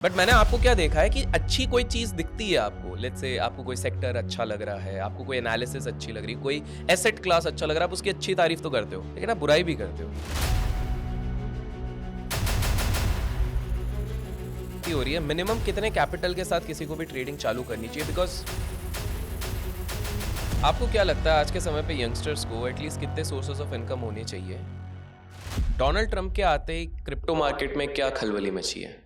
But मैंने आपको क्या देखा है कि अच्छी कोई चीज़ दिखती है आपको, लेट्स से आपको कोई सेक्टर अच्छा लग रहा है, आपको कोई एनालिसिस अच्छी लग रही है, कोई एसेट क्लास अच्छा लग रहा है, आप उसकी अच्छी तारीफ तो करते हो, लेकिन आप बुराई भी करते हो। की हो रही है मिनिमम कितने कैपिटल के साथ किसी को भी ट्रेडिंग चालू करनी चाहिए? बिकॉज़ आपको क्या लगता है आज के समय पे यंगस्टर्स को एटलीस्ट कितने सोर्सेस ऑफ इनकम होने चाहिए? डोनाल्ड ट्रंप के आते ही क्रिप्टो मार्केट में क्या खलबली मची है?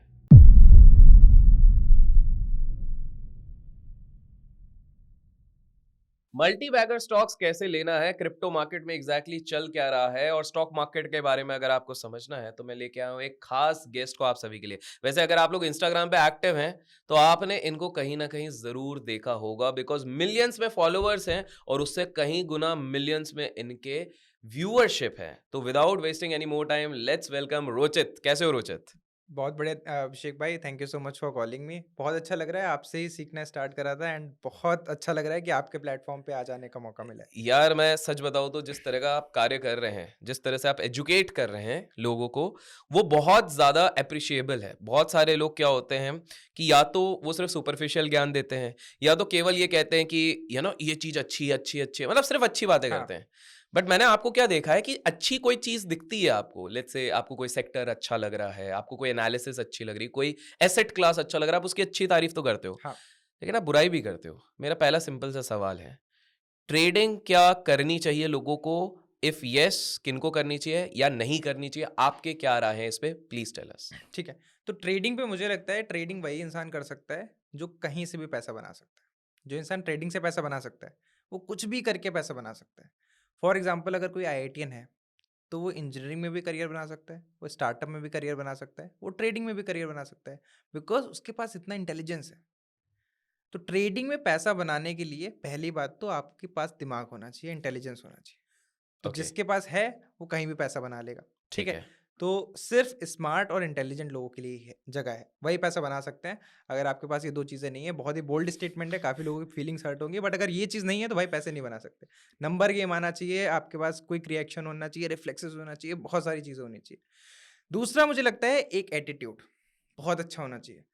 मल्टी बैगर स्टॉक्स कैसे लेना है, क्रिप्टो मार्केट में एग्जैक्टली चल क्या रहा है और स्टॉक मार्केट के बारे में अगर आपको समझना है तो मैं लेके आया हूँ एक खास गेस्ट को आप सभी के लिए। वैसे अगर आप लोग इंस्टाग्राम पे एक्टिव हैं तो आपने इनको कहीं ना कहीं जरूर देखा होगा बिकॉज मिलियंस में फॉलोअर्स हैं और उससे कहीं गुना मिलियंस में इनके व्यूअरशिप है। तो without wasting any more time let's welcome Rochit. कैसे हो रोचित? बहुत बढ़िया अभिषेक भाई, thank you so much for calling me. बहुत अच्छा लग रहा है, आपसे ही सीखना स्टार्ट करा था एंड बहुत अच्छा लग रहा है कि आपके प्लेटफॉर्म पे आ जाने का मौका मिला है। यार मैं सच बताऊँ तो जिस तरह का आप कार्य कर रहे हैं, जिस तरह से आप एजुकेट कर रहे हैं लोगों को, वो बहुत ज़्यादा एप्रिशिएबल है। बहुत सारे लोग क्या होते हैं कि या तो वो सिर्फ़ सुपरफिशियल ज्ञान देते हैं, या तो केवल ये कहते हैं कि ये चीज़ अच्छी है, अच्छी है, अच्छी है, मतलब सिर्फ़ अच्छी बातें हाँ। करते हैं। बट मैंने आपको क्या देखा है कि अच्छी कोई चीज़ दिखती है आपको, लेट्स से आपको कोई सेक्टर अच्छा लग रहा है, आपको कोई एनालिसिस अच्छी लग रही है, कोई एसेट क्लास अच्छा लग रहा है, आप उसकी अच्छी तारीफ़ तो करते हो, हाँ। लेकिन आप बुराई भी करते हो। मेरा पहला सिंपल सा सवाल है, ट्रेडिंग क्या करनी चाहिए लोगों को? इफ यस, किनको करनी चाहिए या नहीं करनी चाहिए? आपके क्या राय है इस पे? Please tell us. ठीक है। तो ट्रेडिंग पे मुझे लगता है ट्रेडिंग वही इंसान कर सकता है जो कहीं से भी पैसा बना सकता है। जो इंसान ट्रेडिंग से पैसा बना सकता है, वो कुछ भी करके पैसा बना सकता है। फॉर एग्जाम्पल, अगर कोई आईआईटीएन है तो वो इंजीनियरिंग में भी करियर बना सकता है, वो स्टार्टअप में भी करियर बना सकता है, वो ट्रेडिंग में भी करियर बना सकता है, बिकॉज उसके पास इतना इंटेलिजेंस है। तो ट्रेडिंग में पैसा बनाने के लिए पहली बात तो आपके पास दिमाग होना चाहिए, इंटेलिजेंस होना चाहिए। तो ओके। जिसके पास है, वो कहीं भी पैसा बना लेगा। ठीक ठीक है? है। तो सिर्फ़ स्मार्ट और इंटेलिजेंट लोगों के लिए ही है जगह है, वही पैसा बना सकते हैं। अगर आपके पास ये 2 चीज़ें नहीं है, बहुत ही बोल्ड स्टेटमेंट है, काफ़ी लोगों की फीलिंग्स हर्ट होंगी, बट अगर ये चीज़ नहीं है, तो भाई पैसे नहीं बना सकते। नंबर गेम आना चाहिए, आपके पास क्विक रिएक्शन होना चाहिए, रिफ्लेक्सेस होना चाहिए, बहुत सारी चीज़ें होनी चाहिए। दूसरा मुझे लगता है एक एटीट्यूड बहुत अच्छा होना चाहिए।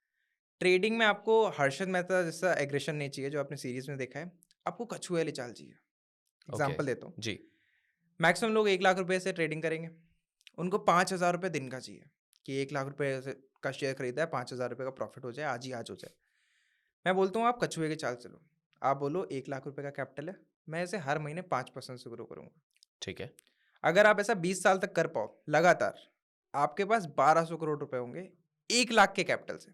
ट्रेडिंग में आपको हर्षद मेहता जैसा एग्रेशन नहीं चाहिए, जो आपने सीरीज़ में देखा है। आपको कछुए वाली चाल चाहिए। ओके। एग्ज़ाम्पल देता हूँ। जी। मैक्सिमम लोग 1 लाख रुपए से ट्रेडिंग करेंगे। उनको 5,000 रुपए दिन का चाहिए कि 1 लाख रुपए से का शेयर खरीदा है, 5,000 रुपए का प्रॉफ़िट हो जाए, आज ही आज हो जाए। मैं बोलता हूँ आप कछुए की चाल चलो। आप बोलो 1 लाख रुपए का कैपिटल है, मैं इसे हर महीने 5% से ग्रो करूँगा। ठीक है। अगर आप ऐसा 20 साल तक कर पाओ लगातार, आपके पास 1200 करोड़ रुपए होंगे 1 लाख के कैपिटल से।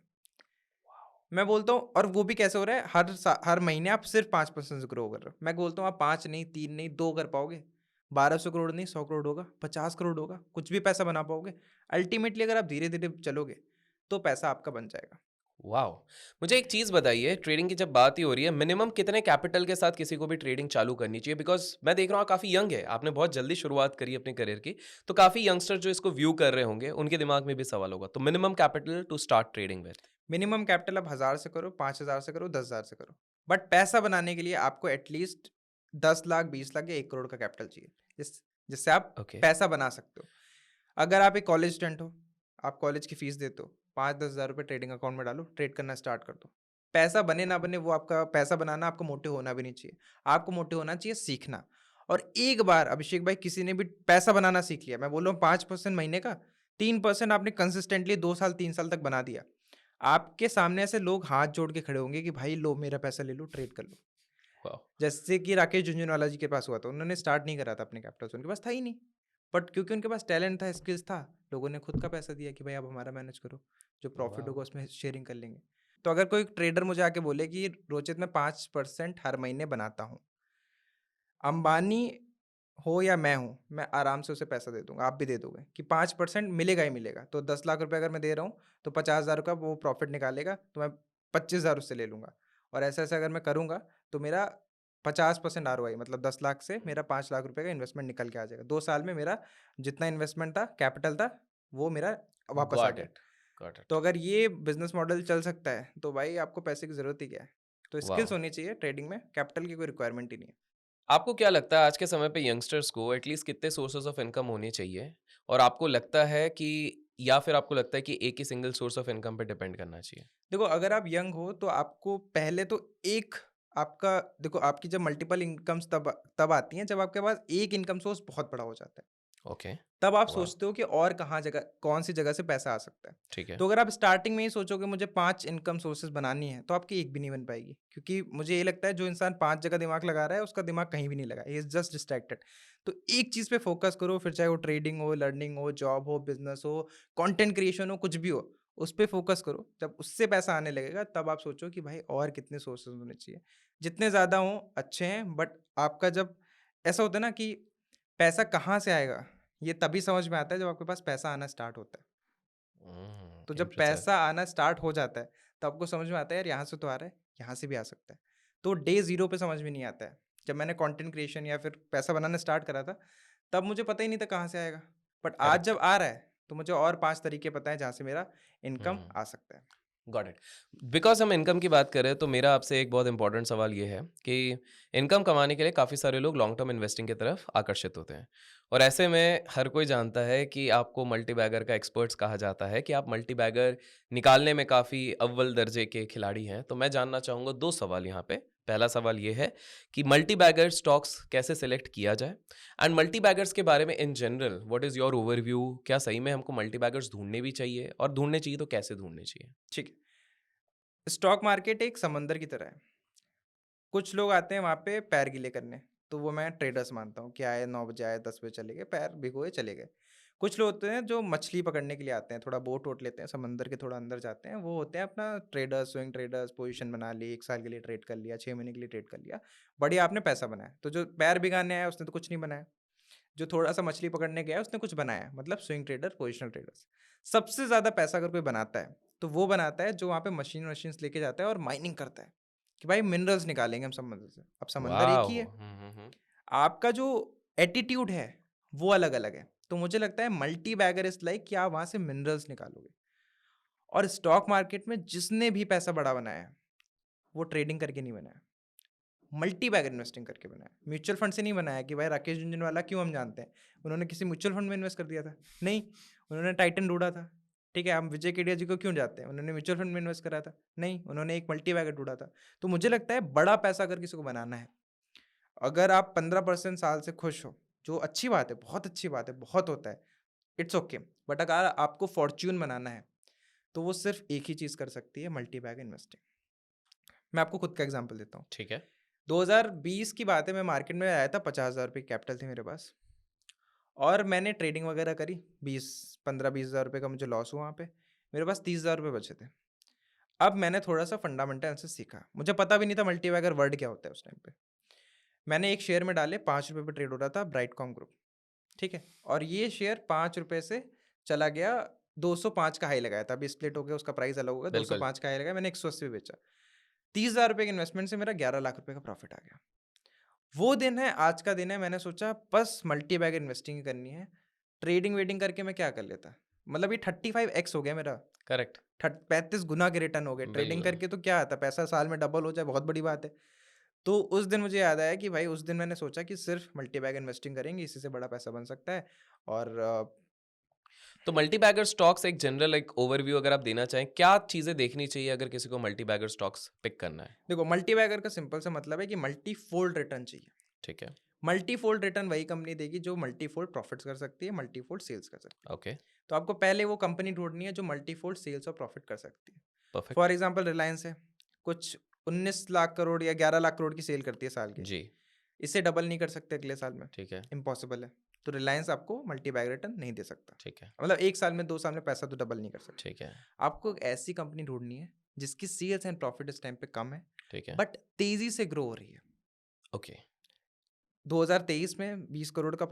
मैं बोलता हूँ, और वो भी कैसे हो रहा है, हर महीने आप सिर्फ़ 5% से ग्रो कर रहे हो। मैं बोलता हूँ आप 5 नहीं, 3 नहीं, 2 कर पाओगे। 1200 करोड़ नहीं, 100 करोड़ होगा, 50 करोड़ होगा, कुछ भी पैसा बना पाओगे। अल्टीमेटली अगर आप धीरे-धीरे चलोगे, तो पैसा आपका बन जाएगा। वाओ! मुझे एक चीज़ बताइए, ट्रेडिंग की जब बात ही हो रही है, मिनिमम कितने कैपिटल के साथ किसी को भी ट्रेडिंग चालू करनी चाहिए? बिकॉज़ मैं देख रहा हूँ काफ़ी यंग है, आपने बहुत जल्दी शुरुआत करी अपने करियर की, तो काफ़ी यंगस्टर जो इसको व्यू कर रहे होंगे, उनके दिमाग में भी सवाल होगा। तो minimum capital to start trading with? Minimum capital आप 1000 से करो, 5000 से करो, 10,000 से करो। बट पैसा बनाने के लिए आपको एटलीस्ट 10 लाख, 20 लाख या 1 करोड़ का कैपिटल चाहिए, जिससे आप ओके। पैसा बना सकते हो। अगर आप एक कॉलेज स्टूडेंट हो, आप कॉलेज की फीस देते हो, 5-10 हज़ार रुपए ट्रेडिंग अकाउंट में डालो, ट्रेड करना स्टार्ट कर दो। पैसा बने ना बने, वो आपका पैसा बनाना आपका मोटिव होना भी नहीं चाहिए। आपको मोटिव होना चाहिए सीखना। और एक बार अभिषेक भाई किसी ने भी पैसा बनाना सीख लिया, मैं बोल रहा हूँ 5% महीने का, 3% आपने कंसिस्टेंटली 2 साल, 3 साल तक बना दिया। आपके सामने ऐसे लोग हाथ जोड़ के खड़े होंगे कि भाई लो मेरा पैसा ले लो, ट्रेड कर लो। वाओ! जैसे कि राकेश झुनझुनवाला जी के पास हुआ था, उन्होंने स्टार्ट नहीं करा था अपने कैपिटल से, उनके पास था ही नहीं। बट क्योंकि उनके पास टैलेंट था, स्किल्स था, लोगों ने खुद का पैसा दिया कि भाई आप हमारा मैनेज करो, जो प्रॉफिट वाओ! होगा उसमें शेयरिंग कर लेंगे। तो अगर कोई ट्रेडर मुझे आके बोले कि रोचित मैं 5% हर महीने बनाता हूँ, अंबानी हो या मैं हूँ, मैं आराम से उसे पैसा दे दूँगा, आप भी दे दोगे कि 5% मिलेगा ही मिलेगा। तो 10 लाख रुपए अगर मैं दे रहा हूँ, तो 50,000 का वो प्रॉफ़िट निकालेगा, तो मैं 25,000 उससे ले लूँगा। और ऐसे-ऐसे अगर मैं करूँगा, तो मेरा 50% आरओआई, मतलब 10 लाख से मेरा 5 लाख रुपए का इन्वेस्टमेंट निकल के आ जाएगा। 2 साल में मेरा जितना इन्वेस्टमेंट था, कैपिटल था, वो मेरा वापस आ गॉट गया। इट, गॉट तो इट। अगर ये बिज़नेस मॉडल चल सकता है, तो भाई आपको पैसे की ज़रूरत ही क्या है? तो वाओ! स्किल्स होनी चाहिए ट्रेडिंग में, कैपिटल की कोई रिक्वायरमेंट ही नहीं है। आपको क्या लगता है आज के समय पे यंगस्टर्स को एटलीस्ट कितने सोर्सेज ऑफ इनकम होने चाहिए? और आपको लगता है कि या फिर आपको लगता है कि एक ही सिंगल सोर्स ऑफ इनकम पे डिपेंड करना चाहिए? देखो, अगर आप यंग हो तो आपको पहले तो एक आपका देखो, आपकी जब मल्टीपल इनकम्स तब तब आती हैं जब आपके पास एक इनकम सोर्स बहुत बड़ा हो जाता है। ओके, तब आप वाह! सोचते हो कि और कहाँ जगह कौन-सी जगह से पैसा आ सकता है। ठीक है। तो अगर आप स्टार्टिंग में ही सोचोगे मुझे 5 इनकम सोर्सेज़ बनानी है, तो आपकी एक भी नहीं बन पाएगी। क्योंकि मुझे ये लगता है जो इंसान 5 जगह दिमाग लगा रहा है, उसका दिमाग कहीं भी नहीं लगा है, ही इज़ जस्ट डिस्ट्रैक्टेड। तो एक चीज़ पे फ़ोकस करो, फिर चाहे वो ट्रेडिंग हो, लर्निंग हो, जॉब हो, बिज़नेस हो, कंटेंट क्रिएशन हो, कुछ भी हो, उस पे फ़ोकस करो। जब उससे पैसा आने लगेगा, तब आप सोचो कि भाई और कितने सोर्सेज़ होने चाहिए। जितने ज़्यादा हों, अच्छे हैं, बट आपका जब ऐसा होता है ना कि पैसा कहाँ से आएगा? ये तभी समझ में आता है जब आपके पास पैसा आना स्टार्ट होता है। तो जब इम्प्रेसिव। पैसा आना स्टार्ट हो जाता है, तो आपको समझ में आता है यार यहाँ से तो आ रहा है, यहाँ से भी आ सकता है। तो डे ज़ीरो पे समझ में नहीं आता है। जब मैंने कंटेंट क्रिएशन या फिर पैसा बनाना स्टार्ट करा था, तब मुझे पता ही नहीं था कहाँ से आएगा। बट आज करेक्ट। जब आ रहा है, तो मुझे और 5 तरीके पता हैं जहाँ से मेरा इनकम हुँ। आ सकता है। Got it. बिकॉज़ हम इनकम की बात कर रहे हैं, तो मेरा आपसे एक बहुत इम्पोर्टेंट सवाल ये है कि इनकम कमाने के लिए काफ़ी सारे लोग लॉन्ग टर्म इन्वेस्टिंग की तरफ आकर्षित होते हैं। और ऐसे में हर कोई जानता है कि आपको मल्टी बैगर का एक्सपर्ट्स कहा जाता है कि आप मल्टी बैगर निकालने में काफ़ी अव्वल दर्जे के खिलाड़ी हैं। तो मैं जानना चाहूँगा 2 सवाल यहाँ पे। पहला सवाल ये है कि मल्टी बैगर स्टॉक्स कैसे सेलेक्ट किया जाए? एंड मल्टी बैगर्स के बारे में in general what is your overview? क्या सही में हमको मल्टी बैगर्स ढूँढने भी चाहिए? और ढूँढने चाहिए तो कैसे ढूँढने चाहिए? ठीक है। स्टॉक मार्केट एक समंदर की तरह है। कुछ लोग आते हैं वहाँ पे पैर गीले करने, तो वो मैं ट्रेडर्स मानता हूँ कि आए 9 बजे आए, 10 बजे चले गए, पैर भिगोए चले गए। कुछ लोग होते हैं जो मछली पकड़ने के लिए आते हैं, थोड़ा बोट वोट लेते हैं, समंदर के थोड़ा अंदर जाते हैं, वो होते हैं अपना ट्रेडर्स, स्विंग ट्रेडर्स, पोजीशन बना ली, 1 साल के लिए ट्रेड कर लिया, 6 महीने के लिए ट्रेड कर लिया, बढ़िया आपने पैसा बनाया। तो जो पैर भिगाने आया उसने तो कुछ नहीं बनाया, जो थोड़ा-सा मछली पकड़ने गया उसने कुछ बनाया, मतलब स्विंग ट्रेडर, पोजिशनल ट्रेडर्स। सबसे ज़्यादा पैसा अगर कोई बनाता है, तो वो बनाता है जो वहाँ पे मशीन्स लेके जाता है और माइनिंग करता है, कि भाई मिनरल्स निकालेंगे हम समंदर से। अब समंदर एक ही वॉव! है, हुँ, हुँ, हुँ। आपका जो एटीट्यूड है, वो अलग-अलग है। तो मुझे लगता है मल्टी बैगर इज़ लाइक कि आप वहाँ से मिनरल्स निकालोगे। और स्टॉक मार्केट में जिसने भी पैसा बड़ा बनाया है, वो ट्रेडिंग करके नहीं बनाया। मल्टी बैगर इन्वेस्टिंग करके बनाया। म्यूचुअल फंड से नहीं बनाया कि भाई राकेश झुनझुनवाला क्यों हम जानते हैं। उन्होंने किसी म्यूचुअल फंड में इन्वेस्ट कर दिया था? नहीं, उन्होंने टाइटन ढूँढा था। ठीक है, हम विजय केडिया जी को क्यों जानते हैं? उन्होंने म्यूचुअल फंड में इन्वेस्ट करा था? नहीं, उन्होंने एक मल्टी बैगर ढूँढा था। तो मुझे लगता है बड़ा पैसा अगर किसी को बनाना है, अगर आप 15% साल से खुश हो, जो अच्छी बात है, बहुत अच्छी बात है, बहुत होता है, इट्स ओके। बट अगर आपको फॉर्च्यून बनाना है, तो वो सिर्फ़ एक ही चीज़ कर सकती है, मल्टी बैगर इन्वेस्टिंग। मैं आपको खुद का एग्ज़ाम्पल देता हूँ। ठीक है। 2020 की बात है, मैं मार्केट में आया था, 50,000 रुपए की कैपिटल थी मेरे पास और मैंने ट्रेडिंग वगैरह करी। 15-20 हज़ार रुपए का मुझे लॉस हुआ वहाँ पे। मेरे पास 30,000 रुपए बचे थे। अब मैंने थोड़ा-सा फंडामेंटल एनालिसिस सीखा। मुझे पता भी नहीं था मल्टीबैगर वर्ड क्या होता है उस टाइम पे। मैंने एक शेयर में डाले, ₹5 पे ट्रेड हो रहा था, ब्राइटकॉम ग्रुप, ठीक है? और ये शेयर ₹5 से चला गया, 205 का हाई लगाया था। अभी स्प्लिट हो गया, उसका प्राइस अलग हो गया, बिल्कुल। 205 का हाई लगाया, मैंने 180 पे बेचा। 30,000 रुपए के इन्वेस्टमेंट से मेरा 11 लाख रुपए का प्रॉफिट आ गया। वो दिन है, आज का दिन है, मैंने सोचा बस मल्टी बैग इन्वेस्टिंग ही करनी है। ट्रेडिंग-वेडिंग करके मैं क्या कर लेता? मतलब ये 35x हो गया मेरा, करेक्ट। 35 गुना के रिटर्न हो गए। ट्रेडिंग बिल्कुल। करके तो क्या आता है, पैसा साल में डबल हो जाए, बहुत बड़ी बात है। तो उस दिन मुझे याद आया कि भाई उस दिन मैंने सोचा कि सिर्फ़ मल्टी बैग इन्वेस्टिंग करेंगे, इसी से बड़ा पैसा बन सकता है। और तो मल्टी बैगर स्टॉक्स एक जनरल एक ओवरव्यू अगर आप देना चाहें, क्या चीज़ें देखनी चाहिए अगर किसी को मल्टी बैगर स्टॉक्स पिक करना है? देखो, मल्टी बैगर का सिंपल सा मतलब है कि मल्टी फोल्ड रिटर्न चाहिए। ठीक है। मल्टी फोल्ड रिटर्न वही कंपनी देगी जो मल्टी फोल्ड प्रॉफिट्स कर सकती है, मल्टी फोल्ड सेल्स कर सकती है। ओके। तो आपको पहले वो कंपनी ढूँढनी है जो मल्टीफ़ोल्ड सेल्स और प्रॉफ़िट कर सकती है। परफेक्ट। फॉर एग्ज़ाम्पल रिलायंस है, कुछ 19 लाख करोड़ या 11 लाख करोड़ की सेल करती है साल की। जी। इसे डबल नहीं कर सकते अगले साल में, ठीक है। इम्पॉसिबल है। तो रिलायंस आपको मल्टी बैग रिटर्न नहीं दे सकता। ठीक है। मतलब 1 साल में, 2 साल में पैसा तो डबल नहीं कर सकता। ठीक है। आपको एक ऐसी कंपनी ढूँढनी है जिसकी सेल्स एंड प्रॉफ़िट इस टाइम पे कम है, ठीक है। बट तेज़ी से ग्रो हो रही है। ओके। 2023 में 20 करोड़ का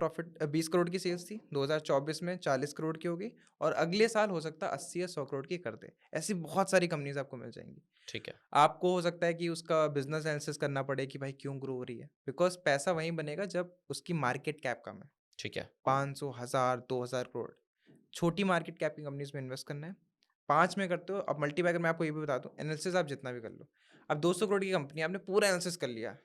20 करोड़ की सेल्स थी, 2024 में 40 करोड़ की होगी और अगले साल हो सकता है 80 या 100 करोड़ की कर दे। ऐसी बहुत सारी कंपनीज़ आपको मिल जाएँगी। ठीक है। आपको हो सकता है कि उसका बिज़नेस एनालिसिस करना पड़े कि भाई क्यों ग्रो हो रही है? बिकॉज़ पैसा वहीं बनेगा जब उसकी मार्केट कैप कम है। ठीक है। 500, 1000, 2000 करोड़। छोटी मार्केट कैप की कंपनीज़ में इन्वेस्ट करना है। 5 में करते हो, अब मल्टीबैगर मैं आपको ये भी बता दूँ, एनालिसिस आप जितना भी कर लो। अब 200 करोड़ की कंपनी है, आपने पूरा एनालिसिस कर लिया,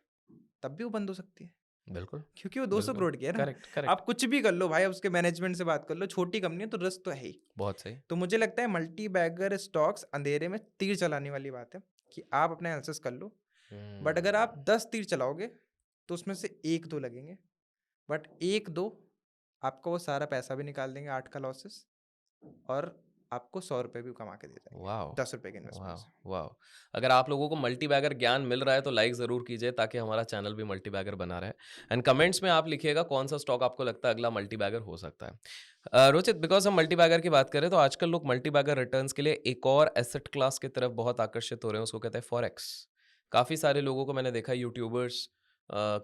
तब भी वो बंद हो सकती है। बिल्कुल, क्योंकि वो 200 बिल्कुल। करोड़ की है ना। Correct, correct. आप कुछ भी कर लो भाई, उसके मैनेजमेंट से बात कर लो, छोटी कंपनी है तो रिस्क तो है ही। बहुत सही। तो मुझे लगता है मल्टी बैगर स्टॉक्स अंधेरे में तीर चलाने वाली बात है कि आप अपना एनालिसिस कर लो। बट अगर आप हुँ। 10 तीर चलाओगे तो उसमें से 1-2 लगेंगे। बट 1-2 आपका वो सारा पैसा भी निकाल देंगे 8 का लॉसेस, और आपको ₹100 भी कमा के दे जाएँगे, वॉव! ₹10 के इन्वेस्टमेंट वॉव! से। वॉव! अगर आप लोगों को मल्टी बैगर ज्ञान मिल रहा है तो लाइक ज़रूर कीजिए ताकि हमारा चैनल भी मल्टी बैगर बना रहे। एंड कमेंट्स में आप लिखिएगा कौन-सा स्टॉक आपको लगता है अगला मल्टी बैगर हो सकता है। रोचित, बिकॉज़ हम मल्टी बैगर की बात करें तो आजकल लोग मल्टी बैगर रिटर्न्स के लिए एक और एसेट क्लास की तरफ बहुत आकर्षित हो रहे हैं, उसको कहते हैं फॉरेक्स। काफ़ी सारे लोगों को मैंने देखा है, यूट्यूबर्स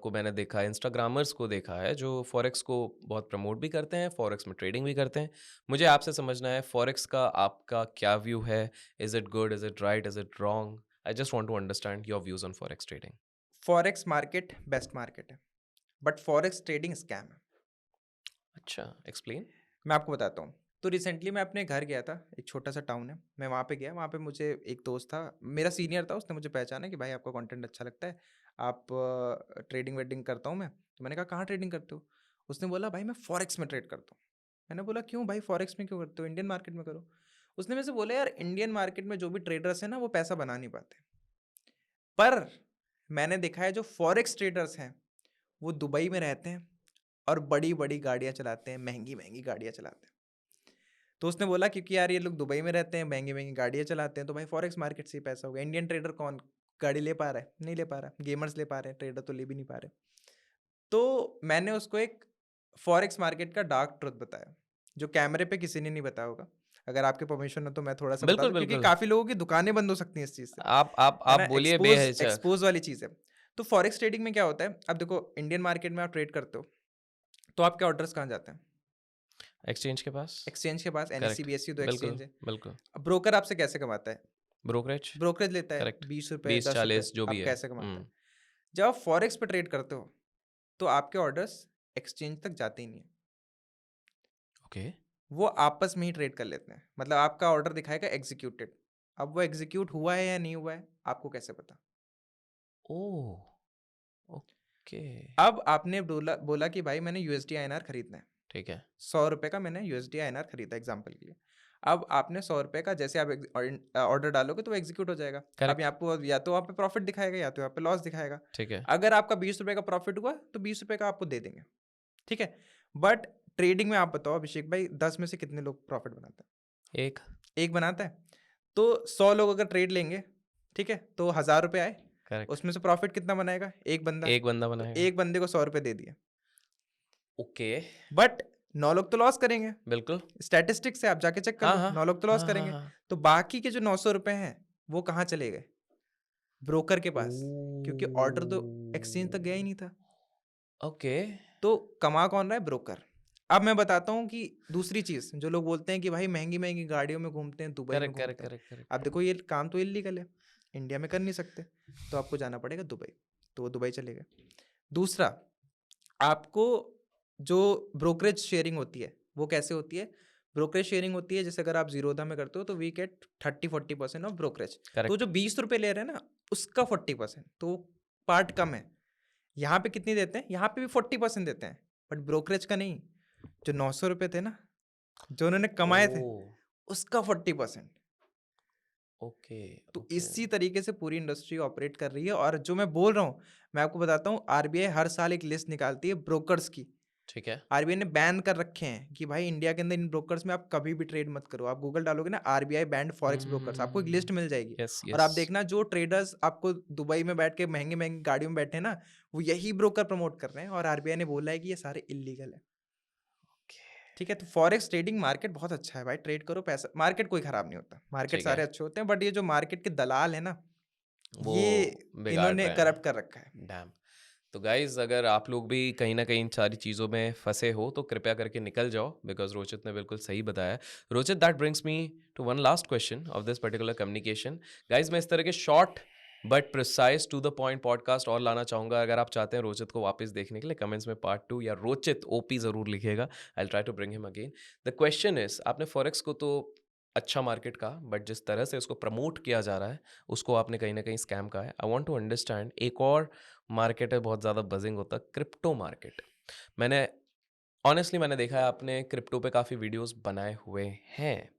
को मैंने देखा है, इंस्टाग्रामर्स को देखा है जो फॉरेक्स को बहुत प्रमोट भी करते हैं, फॉरेक्स में ट्रेडिंग भी करते हैं। मुझे आपसे समझना है फॉरेक्स का आपका क्या व्यू है? Is it good? Is it right? Is it wrong? I just want to understand your views on forex trading. Forex market best market है, बट फॉरेक्स ट्रेडिंग स्कैम है। अच्छा, एक्सप्लेन। मैं आपको बताता हूँ। तो रिसेंटली मैं अपने घर गया था, एक छोटा-सा टाउन है, मैं वहाँ पे गया, वहाँ पे मुझे एक दोस्त था, मेरा सीनियर था, उसने मुझे पहचाना कि भाई आपका कंटेंट अच्छा लगता है, आप ट्रेडिंग-वेडिंग करता हूँ मैं। तो मैंने कहा कहाँ ट्रेडिंग करते हो? उसने बोला भाई मैं फॉरेक्स में ट्रेड करता हूँ। मैंने बोला क्यों भाई फॉरेक्स में क्यों करते हो? इंडियन मार्केट में करो। उसने मेरे से बोला यार इंडियन मार्केट में जो भी ट्रेडर्स हैं ना वो पैसा बना नहीं पाते। पर मैंने देखा है जो फॉरेक्स ट्रेडर्स हैं, वो दुबई में रहते हैं और बड़ी-बड़ी गाड़ियाँ चलाते हैं, महँगी-महँगी गाड़ियाँ चलाते हैं। तो उसने बोला क्योंकि यार ये लोग दुबई में रहते हैं, महँगी-महँगी गाड़ियाँ चलाते हैं, तो भाई फॉरेक्स मार्केट से ही पैसा होगा। इंडियन ट्रेडर कौन गाड़ी ले पा रहा है? नहीं ले पा रहा। गेमर्स ले पा रहे हैं, ट्रेडर तो ले भी नहीं पा रहे। तो मैंने उसको एक फॉरेक्स मार्केट का डार्क ट्रुथ बताया, जो कैमरे पे किसी ने नहीं बताया होगा। अगर आपकी परमिशन हो तो मैं थोड़ा-सा बता बिल्कुल, दूँ क्योंकि बिल्कुल। काफ़ी लोगों की दुकानें बंद हो सकती हैं इस चीज़ से, है आप ना? बोलिए एक्सपोज़ बेहिचक। एक्सपोज़ वाली चीज़ है। तो फॉरेक्स ट्रेडिंग में क्या होता है, अब देखो इंडियन मार्केट में आप ट्रेड करते हो, तो आपके ऑर्डर्स कहाँ जाते हैं? एक्सचेंज के पास? एक्सचेंज के पास, एनएससी, करेक्ट। बीएसई तो बिल्कुल, एक्सचेंज है। बिल्कुल। अब ब्रोकर आपसे कैसे कमाता है? ब्रोकरेज? ब्रोकरेज लेता है करेक्ट। ₹20, 20, ₹10, 40 जो भी अब है। कैसे कमाता है? हुँ, जब आप फॉरेक्स पे ट्रेड करते हो, तो आपके ऑर्डर्स एक्सचेंज तक जाते ही नहीं है। ओके। वो आपस में ही ट्रेड कर लेते हैं। मतलब आपका ऑर्डर दिखाएगा एग्ज़ीक्यूटेड। अब वो एग्ज़ीक्यूट हुआ है या नहीं हुआ है, आपको कैसे पता? ओह! ओके। अब आपने बोला बोला कि भाई मैंने यूएसडी आईएनआर खरीदना है। ठीक है। ₹100 का मैंने यूएसडी आईएनआर खरीदा एग्ज़ाम्पल के लिए। अब आपने ₹100 का जैसे आप ऑर्डर डालोगे तो वो एग्ज़ीक्यूट हो जाएगा। अब करेक्ट। यहाँ पे या तो वहाँ पे प्रॉफ़िट दिखाएगा या तो यहाँ पे लॉस दिखाएगा। ठीक है। अगर आपका ₹20 का प्रॉफ़िट हुआ तो ₹20 का आपको दे देंगे, ठीक है? बट ट्रेडिंग में आप बताओ अभिषेक भाई 10 में से कितने लोग प्रॉफ़िट बनाते हैं? 1। 1 बनाता है। तो 100 लोग अगर ट्रेड लेंगे, ठीक है? तो ₹1000 आए, करेक्ट। उसमें से प्रॉफ़िट कितना बनाएगा? 1 बंदा। एक बंदा तो बनाएगा। 1 बंदे को ₹100 दे दिए। ओके। बट 9 लोग तो लॉस करेंगे। बिल्कुल। स्टैटिस्टिक्स है, आप जाके चेक कर हाँ, लो, हाँ। 9 लोग तो लॉस हाँ, हाँ, करेंगे। हाँ। तो बाकी के जो ₹900 हैं, वो कहाँ चले गए? ब्रोकर के पास, क्योंकि ऑर्डर तो एक्सचेंज तक गया ही नहीं था। ओके। तो कमा कौन रहा है? ब्रोकर। अब मैं बताता हूँ कि दूसरी चीज़, जो लोग बोलते हैं कि भाई महँगी-महँगी गाड़ियों में घूमते हैं, दुबई में करेक्ट, करेक्ट, घूमते हैं। Correct, correct. अब देखो ये काम तो इल्लीगल है, इंडिया में कर नहीं सकते, तो आपको जाना पड़ेगा दुबई, तो वो दुबई चले गए। दूसरा, आपको जो ब्रोकरेज शेयरिंग होती है, वो कैसे होती है? ब्रोकरेज शेयरिंग होती है जैसे अगर आप ज़ीरोधा में करते हो तो वी गेट 30-40% ऑफ ब्रोकरेज। तो जो करेक्ट। ₹20 ले रहे हैं ना, उसका 40%, तो पार्ट कम है। यहाँ पे कितनी देते हैं? यहाँ पे भी 40% देते हैं, बट ब्रोकरेज का नहीं। जो ₹900 थे ना, जो उन्होंने कमाए थे, ओह! उसका 40%। ओके, तो ओके। इसी तरीके से पूरी इंडस्ट्री ऑपरेट कर रही है, और जो मैं बोल रहा हूँ, मैं आपको बताता हूँ, आरबीआई हर साल एक लिस्ट निकालती है ब्रोकर्स की। ठीक है। आरबीआई ने बैन कर रखे हैं कि भाई इंडिया के अंदर इन ब्रोकर्स में आप कभी भी ट्रेड मत करो। आप गूगल डालोगे ना आरबीआई बैंड फॉरेक्स ब्रोकर्स, आपको एक लिस्ट मिल जाएगी। यस, और आप यस। देखना जो ट्रेडर्स आपको दुबई में बैठ के महँगी-महँगी गाड़ियों में बैठे हैं ना, वो यही ब्रोकर प्रमोट कर रहे हैं, और आरबीआई ने बोला है कि ये सारे इल्लीगल है। ठीक है? तो फॉरेक्स ट्रेडिंग मार्केट बहुत अच्छा है भाई, ट्रेड करो पैसा, मार्केट कोई खराब नहीं होता। मार्केट ठीक है। सारे अच्छे होते हैं, बट ये जो मार्केट के दलाल है ना, वो ये बिगाड़ इन्होंने रहे करप्ट हैं। कर रखा है। डैम! तो गाइज़, अगर आप लोग भी कहीं न कहीं इन सारी चीज़ों में फँसे हो तो कृपया करके निकल जाओ, बिकॉज़ रोचित ने बिल्कुल सही बताया। Rochit, that brings me to one last question of this particular communication. Guys, मैं इस तरह के short but precise to the point podcast और लाना चाहूँगा। अगर आप चाहते हैं रोचित को वापस देखने के लिए, कमेंट्स में पार्ट 2 या रोचित ओपी ज़रूर लिखिएगा। I will try to bring him again. The question is, आपने फॉरेक्स को तो अच्छा मार्केट कहा, बट जिस तरह से उसको प्रमोट किया जा रहा है उसको आपने कहीं ना कहीं स्कैम कहा है। आई वांट टू अंडरस्टैंड, एक और मार्केट है बहुत ज़्यादा बजिंग होता, क्रिप्टो मार्केट। मैंने ऑनेस्टली मैंने देखा है आपने क्रिप्टो पे काफ़ी वीडियोस बनाए हुए हैं,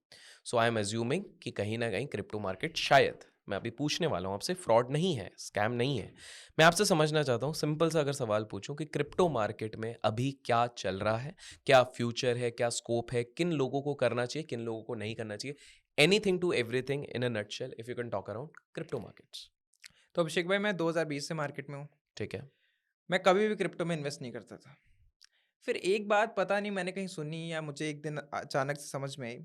सो आई एम एज्यूमिंग कि कहीं ना कहीं क्रिप्टो मार्केट शायद, मैं अभी पूछने वाला हूँ आपसे, फ्रॉड नहीं है, स्कैम नहीं है। मैं आपसे समझना चाहता हूँ, सिंपल सा अगर सवाल पूछूं कि क्रिप्टो मार्केट में अभी क्या चल रहा है, क्या फ्यूचर है, क्या स्कोप है, किन लोगों को करना चाहिए, किन लोगों को नहीं करना चाहिए, anything to everything in a nutshell if you can talk around crypto markets. तो अभिषेक भाई, मैं 2020 से मार्केट में हूँ। ठीक है। मैं कभी भी क्रिप्टो में इन्वेस्ट नहीं करता था। फिर एक बात पता नहीं मैंने कहीं सुनी या मुझे एक दिन अचानक से समझ में आई।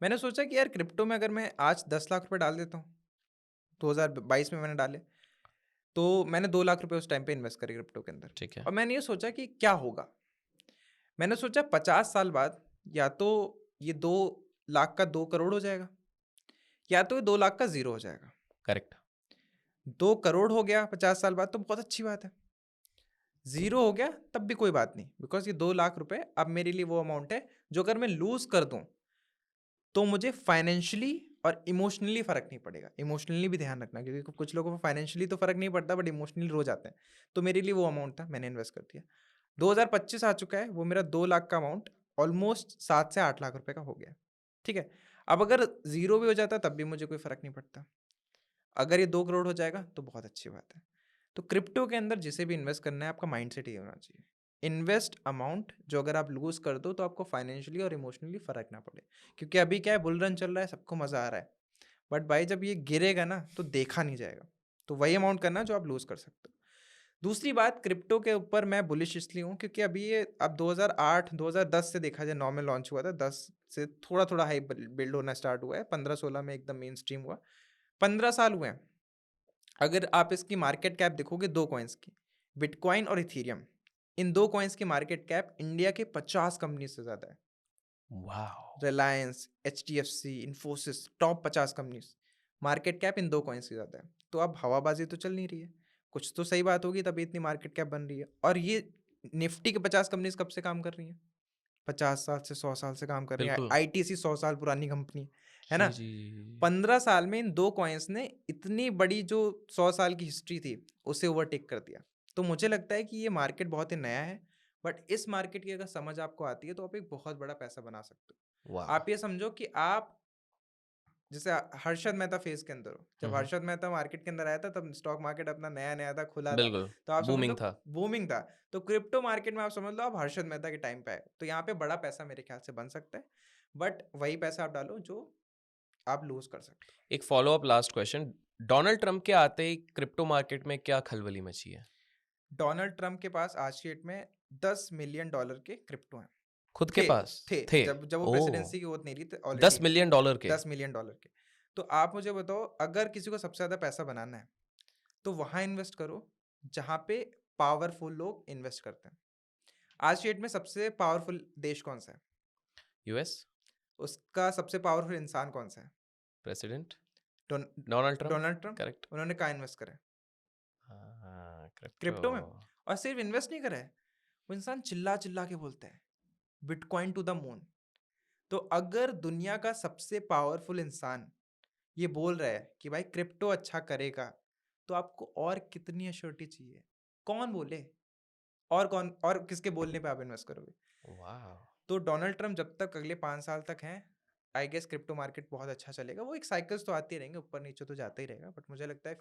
मैंने सोचा कि यार क्रिप्टो में अगर मैं आज 10 लाख रुपए डाल देता हूँ, 2022 में मैंने डाले, तो मैंने 2 लाख रुपए उस टाइम पे इन्वेस्ट करे क्रिप्टो के अंदर। ठीक है। और मैंने ये सोचा कि क्या होगा? मैंने सोचा 50 साल बाद या तो ये 2 लाख का 2 करोड़ हो जाएगा, या तो ये 2 लाख का ज़ीरो हो जाएगा। करेक्ट। 2 करोड़ हो गया 50 साल बाद तो बहुत अच्छी बात है। ज़ीरो हो गया तब भी कोई बात नहीं, बिकॉज़ ये 2 लाख रुपए अब मेरे लिए वो अमाउंट है जो अगर मैं लूज़ कर दूँ, तो मुझे फाइनेंशियली और इमोशनली फ़र्क नहीं पड़ेगा। इमोशनली भी ध्यान रखना, क्योंकि कुछ लोगों को फाइनेंशियली तो फ़र्क नहीं पड़ता बट इमोशनली रो जाते हैं। तो मेरे लिए वो अमाउंट था, मैंने इन्वेस्ट कर दिया। 2025 आ चुका है, वो मेरा 2 लाख का अमाउंट ऑलमोस्ट 7 से 8 लाख रुपए का हो गया है। ठीक है? अब अगर ज़ीरो भी हो जाता तब भी मुझे कोई फ़र्क नहीं पड़ता। अगर ये 2 करोड़ हो जाएगा तो बहुत अच्छी बात है। तो क्रिप्टो के अंदर जिसे भी इन्वेस्ट करना है, आपका माइंडसेट ये होना चाहिए। इन्वेस्ट अमाउंट जो अगर आप लूज़ कर दो तो आपको फाइनेंशियली और इमोशनली फ़र्क ना पड़े। क्योंकि अभी क्या है, बुल रन चल रहा है, सबको मज़ा आ रहा है। बट भाई जब ये गिरेगा ना तो देखा नहीं जाएगा। तो वही अमाउंट करना जो आप लूज़ कर सकते हो। दूसरी बात, क्रिप्टो के ऊपर मैं बुलिश इसलिए हूँ क्योंकि अभी ये अब 2008 2010 से देखा जाए 9 में लॉन्च हुआ था। 10 से थोड़ा-थोड़ा हाइप बिल्ड होना स्टार्ट हुआ है। 15-16 में एकदम मेन स्ट्रीम हुआ। 15 साल हुए हैं। अगर आप इसकी मार्केट कैप देखोगे 2 कॉइन्स की, बिटकॉइन और इथेरियम, इन 2 कॉइन्स की मार्केट कैप इंडिया के 50 कंपनी से ज़्यादा है। Wow. Reliance, HDFC, Infosys, top 50 companies, market cap इन 2 कॉइन्स की ज़्यादा है। तो अब हवाबाज़ी तो चल नहीं रही है। कुछ तो सही बात होगी तभी इतनी मार्केट कैप बन रही है। और ये निफ्टी के 50 कंपनीज़ कब से काम कर रही हैं? 50 साल से 100 साल से काम कर रही हैं। बिल्कुल। आईटीसी 100 साल पुरानी कंपनी है जी ना? जी जी जी। 15 साल में इन 2 कॉइन्स ने इतनी बड़ी जो 100 साल की हिस्ट्री थी, उसे ओवरटेक कर दिया। तो मुझे लगता है कि ये मार्केट बहुत ही नया है, बट इस मार्केट की अगर समझ आपको आती है, तो आप एक बहुत बड़ा पैसा बना सकते हो। वाओ। आप ये समझो कि आप जैसे हर्षद मेहता फ़ेज़ के अंदर हो। जब हम्म। हर्षद मेहता मार्केट के अंदर आया था, तब स्टॉक मार्केट अपना नया-नया था, खुला था। बिल्कुल। तो आप समझ लो बूमिंग था। बूमिंग था। तो क्रिप्टो मार्केट में आप समझ लो आप हर्षद मेहता के टाइम पे आए। तो यहाँ पे बड़ा पैसा मेरे ख्याल से बन सकता है। बट वही पैसा आप डालो जो आप लूज़ कर सकते हो। एक follow up last question, Donald Trump के आते ही क्रिप्टो मार्केट में क्या खलबली मची है? डोनाल्ड ट्रंप के पास आज की डेट में $10 मिलियन के क्रिप्टो हैं। खुद के थे पास थे थे? जब वो ओह। प्रेसिडेंसी की ओथ नहीं रही थी 10 ऑलरेडी। मिलियन डॉलर के? $10 मिलियन के। तो आप मुझे बताओ, अगर किसी को सबसे ज़्यादा पैसा बनाना है, तो वहाँ इन्वेस्ट करो जहाँ पे पावरफुल लोग इन्वेस्ट करते हैं। आज की डेट में सबसे पावरफुल देश कौन-सा है? यूएस। उसका सबसे पावरफुल इंसान कौन-सा है? President. Don Donald Trump. Donald Trump. Correct. उन्होंने कहाँ इन्वेस्ट करा है? हाँ, क्रिप्टो। क्रिप्टो में। और सिर्फ इन्वेस्ट नहीं करा है, वो इंसान चिल्ला-चिल्ला के बोलता है, बिटकॉइन टू द मून। तो अगर दुनिया का सबसे पावरफुल इंसान ये बोल रहा है कि भाई क्रिप्टो अच्छा करेगा, तो आपको और कितनी एश्योरिटी चाहिए? कौन बोले? और कौन, और किसके बोलने पे आप इन्वेस्ट करोगे? वाह। तो डोनाल्ड ट्रम्प जब तक अगले 5 साल तक हैं, आई गेस क्रिप्टो मार्केट बहुत अच्छा चलेगा। वो एक साइकिल्स तो आती रहेंगे, ऊपर-नीचे तो जाता ही रहेगा। बट मुझे लगता है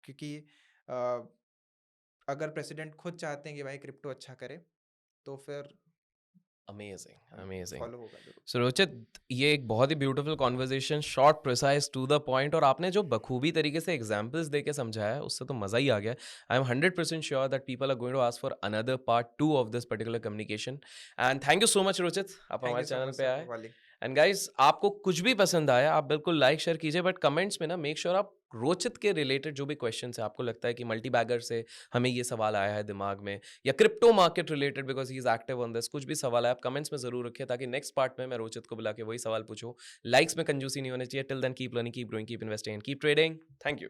क्योंकि अ, अगर प्रेसिडेंट खुद चाहते हैं कि भाई क्रिप्टो अच्छा करे, तो फिर अमेजिंग अमेजिंग। फॉलो होगा ज़रूर। सो रोचित, ये एक बहुत ही beautiful conversation, short, precise, to the point, और आपने जो बखूबी तरीके से एग्जांपल्स देके समझाया है उससे तो मज़ा ही आ गया। I am 100% sure that people are going to ask for another part 2 of this particular communication. And thank you so much Rochit, आप थैंक हमारे यू सो चैनल मच पे सर आए। वाली। एंड गाइस, आपको कुछ भी पसंद आया आप बिल्कुल लाइक शेयर कीजिए, बट कमेंट्स में ना मेक श्योर आप रोचित के रिलेटेड जो भी क्वेश्चन है, आपको लगता है कि मल्टी बैगर से हमें ये सवाल आया है दिमाग में, या crypto market related because he is active on this, कुछ भी सवाल है आप कमेंट्स में जरूर रखिए, ताकि नेक्स्ट पार्ट में मैं रोचित को बुला के वही सवाल पूछूं। लाइक्स में कंजूसी नहीं होनी चाहिए। Till then keep learning, keep growing, keep investing, keep trading. Thank you.